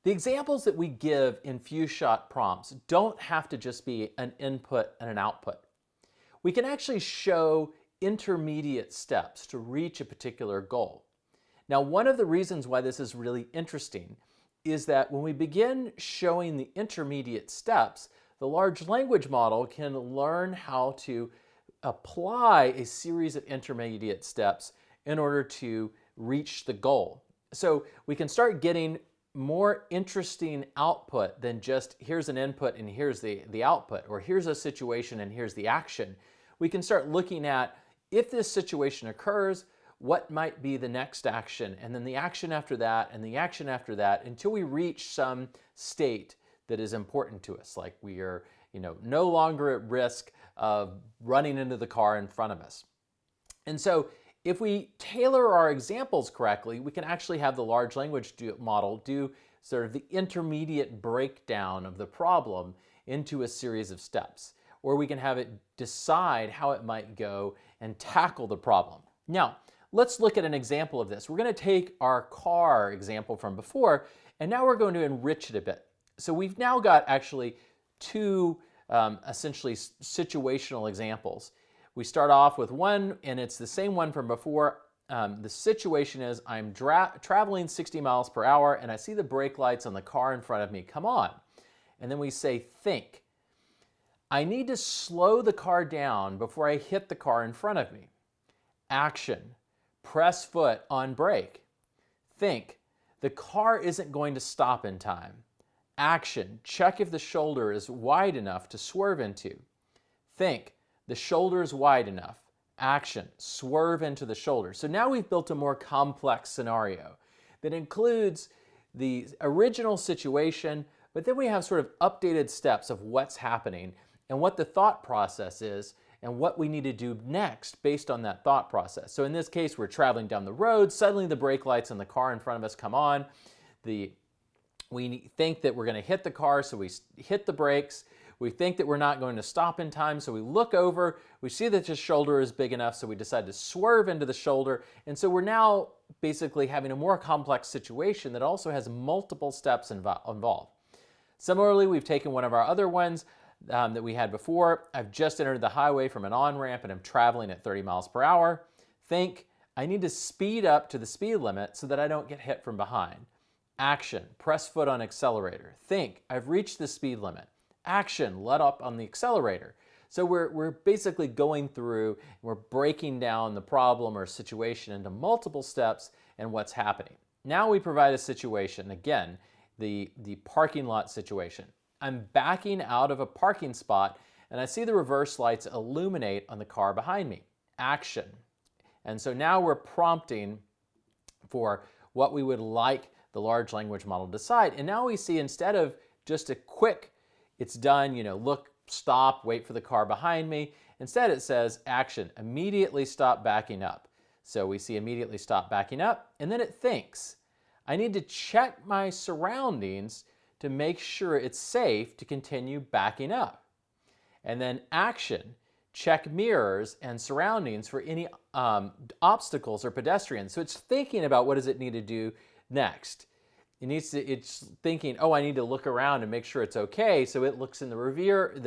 The examples that we give in few-shot prompts don't have to just be an input and an output. We can actually show intermediate steps to reach a particular goal. Now, one of the reasons why this is really interesting is that when we begin showing the intermediate steps, the large language model can learn how to apply a series of intermediate steps in order to reach the goal. So we can start getting more interesting output than just here's an input and here's the output, or here's a situation and here's the action. We can start looking at, if this situation occurs, what might be the next action, and then the action after that, and the action after that, until we reach some state that is important to us, like we are no longer at risk of running into the car in front of us. And so if we tailor our examples correctly, we can actually have the large language model do sort of the intermediate breakdown of the problem into a series of steps. Or we can have it decide how it might go and tackle the problem. Now, let's look at an example of this. We're going to take our car example from before, and now we're going to enrich it a bit. So we've now got actually two essentially situational examples. We start off with one, and it's the same one from before. The situation is I'm traveling 60 miles per hour, and I see the brake lights on the car in front of me come on. And then we say, think. I need to slow the car down before I hit the car in front of me. Action. Press foot on brake. Think. The car isn't going to stop in time. Action. Check if the shoulder is wide enough to swerve into. Think. The shoulder is wide enough. Action. Swerve into the shoulder. So now we've built a more complex scenario that includes the original situation, but then we have sort of updated steps of what's happening and what the thought process is and what we need to do next based on that thought process. So in this case, we're traveling down the road. Suddenly the brake lights in the car in front of us come on. We think that we're going to hit the car, so we hit the brakes. We think that we're not going to stop in time, so we look over. We see that the shoulder is big enough, so we decide to swerve into the shoulder. And so we're now basically having a more complex situation that also has multiple steps involved. Similarly, we've taken one of our other ones that we had before. I've just entered the highway from an on-ramp and I'm traveling at 30 miles per hour. Think, I need to speed up to the speed limit so that I don't get hit from behind. Action, press foot on accelerator. Think, I've reached the speed limit. Action, let up on the accelerator. So we're basically going through, we're breaking down the problem or situation into multiple steps and what's happening. Now we provide a situation, again, the parking lot situation. I'm backing out of a parking spot and I see the reverse lights illuminate on the car behind me. Action. And so now we're prompting for what we would like the large language model to decide. And now we see, instead of just a quick, it's done, look, stop, wait for the car behind me. Instead it says, action, immediately stop backing up. So we see immediately stop backing up, and then it thinks, I need to check my surroundings to make sure it's safe to continue backing up. And then action, check mirrors and surroundings for any obstacles or pedestrians. So it's thinking about what does it need to do next. It's thinking, oh, I need to look around and make sure it's okay. So it looks in the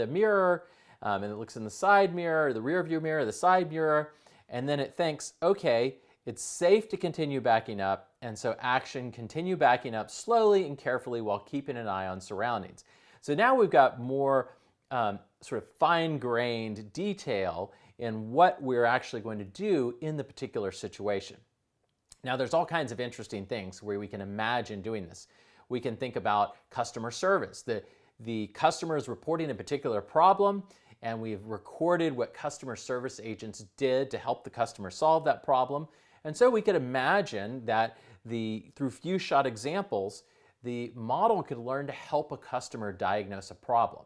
mirror, and it looks in the side mirror, the rear view mirror, the side mirror, and then it thinks, okay, it's safe to continue backing up, and so action, continue backing up slowly and carefully while keeping an eye on surroundings. So now we've got more sort of fine-grained detail in what we're actually going to do in the particular situation. Now, there's all kinds of interesting things where we can imagine doing this. We can think about customer service. The customer is reporting a particular problem, and we've recorded what customer service agents did to help the customer solve that problem. And so we could imagine that through few-shot examples, the model could learn to help a customer diagnose a problem.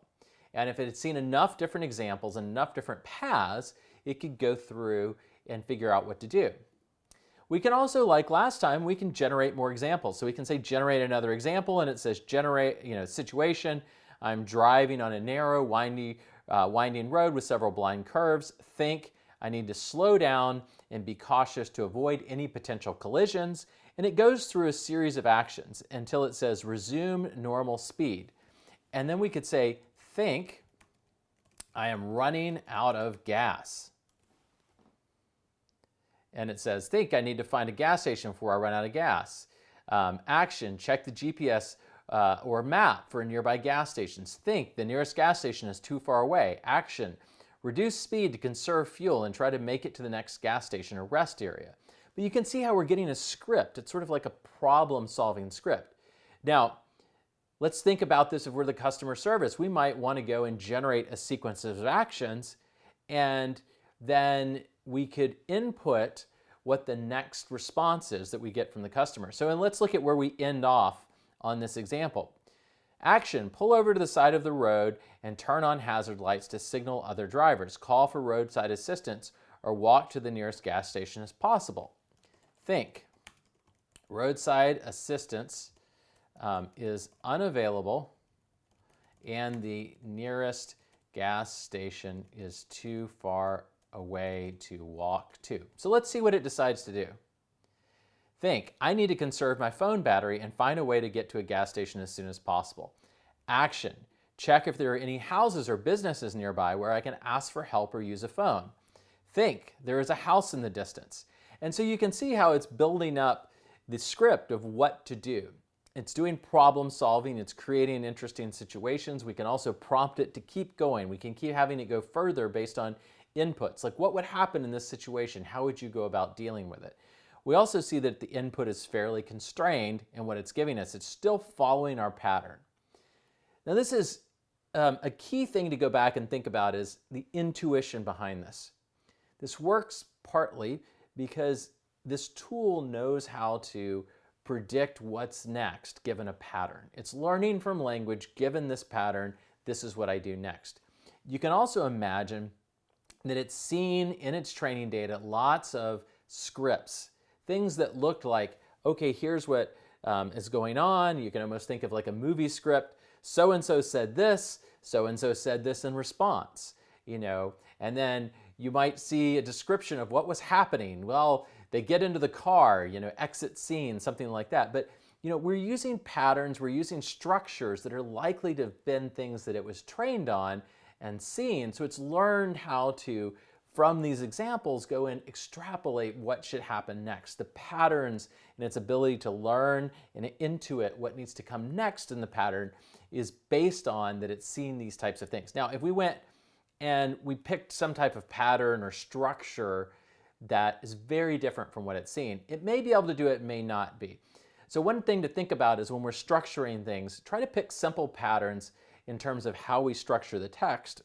And if it had seen enough different examples and enough different paths, it could go through and figure out what to do. We can also, like last time, we can generate more examples. So we can say generate another example, and it says generate, situation. I'm driving on a narrow, winding road with several blind curves. Think, I need to slow down and be cautious to avoid any potential collisions. And it goes through a series of actions until it says resume normal speed. And then we could say, think, I am running out of gas. And it says, think, I need to find a gas station before I run out of gas. Action, check the GPS or map for nearby gas stations. Think, the nearest gas station is too far away. Action, reduce speed to conserve fuel and try to make it to the next gas station or rest area. But you can see how we're getting a script. It's sort of like a problem-solving script. Now, let's think about this if we're the customer service. We might want to go and generate a sequence of actions, and then we could input what the next response is that we get from the customer. So and let's look at where we end off on this example. Action, pull over to the side of the road and turn on hazard lights to signal other drivers. Call for roadside assistance or walk to the nearest gas station as possible. Think, roadside assistance is unavailable and the nearest gas station is too far away to walk to. So let's see what it decides to do. Think, I need to conserve my phone battery and find a way to get to a gas station as soon as possible. Action, check if there are any houses or businesses nearby where I can ask for help or use a phone. Think, there is a house in the distance. And so you can see how it's building up the script of what to do. It's doing problem solving, it's creating interesting situations. We can also prompt it to keep going. We can keep having it go further based on inputs, like what would happen in this situation? How would you go about dealing with it? We also see that the input is fairly constrained in what it's giving us. It's still following our pattern. Now this is a key thing to go back and think about is the intuition behind this. This works partly because this tool knows how to predict what's next given a pattern. It's learning from language, given this pattern, this is what I do next. You can also imagine that it's seen in its training data lots of scripts, things that looked like, okay, here's what is going on. You can almost think of like a movie script. So-and-so said this in response, you know, and then you might see a description of what was happening. Well, they get into the car, you know, exit scene, something like that. But, you know, we're using patterns, we're using structures that are likely to have been things that it was trained on and seen. So it's learned how to, from these examples, go and extrapolate what should happen next. The patterns and its ability to learn and intuit what needs to come next in the pattern is based on that it's seen these types of things. Now, if we went and we picked some type of pattern or structure that is very different from what it's seen, it may be able to do it, it may not be. So one thing to think about is when we're structuring things, try to pick simple patterns in terms of how we structure the text.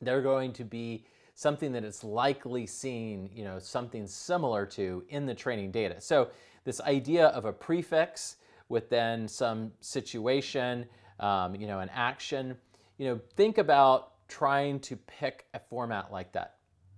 They're going to be something that it's likely seen, you know, something similar to in the training data. So this idea of a prefix with then some situation, you know, an action, you know, think about trying to pick a format like that,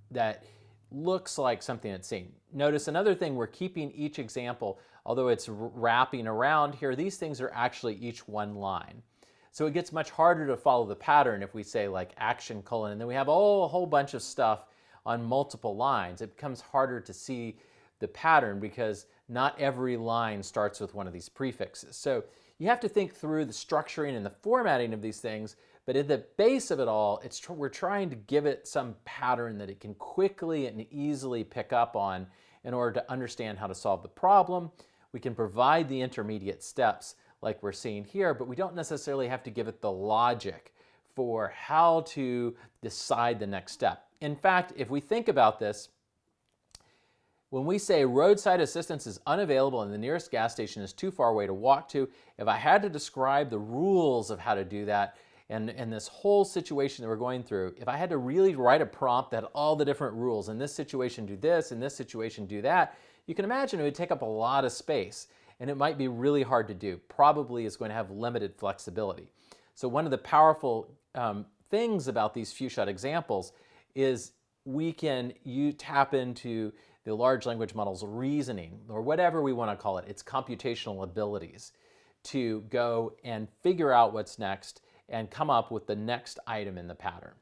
that looks like something it's seen. Notice another thing, we're keeping each example, although it's wrapping around here, these things are actually each one line. So it gets much harder to follow the pattern if we say like action colon, and then we have a whole bunch of stuff on multiple lines. It becomes harder to see the pattern because not every line starts with one of these prefixes. So you have to think through the structuring and the formatting of these things, but at the base of it all, we're trying to give it some pattern that it can quickly and easily pick up on in order to understand how to solve the problem. We can provide the intermediate steps like we're seeing here, but we don't necessarily have to give it the logic for how to decide the next step. In fact, if we think about this, when we say roadside assistance is unavailable and the nearest gas station is too far away to walk to, if I had to describe the rules of how to do that and this whole situation that we're going through, if I had to really write a prompt that had all the different rules, in this situation do this, in this situation do that, you can imagine it would take up a lot of space and it might be really hard to do. Probably is going to have limited flexibility. So one of the powerful things about these few shot examples is we can tap into the large language model's reasoning, or whatever we want to call it, its computational abilities, to go and figure out what's next and come up with the next item in the pattern.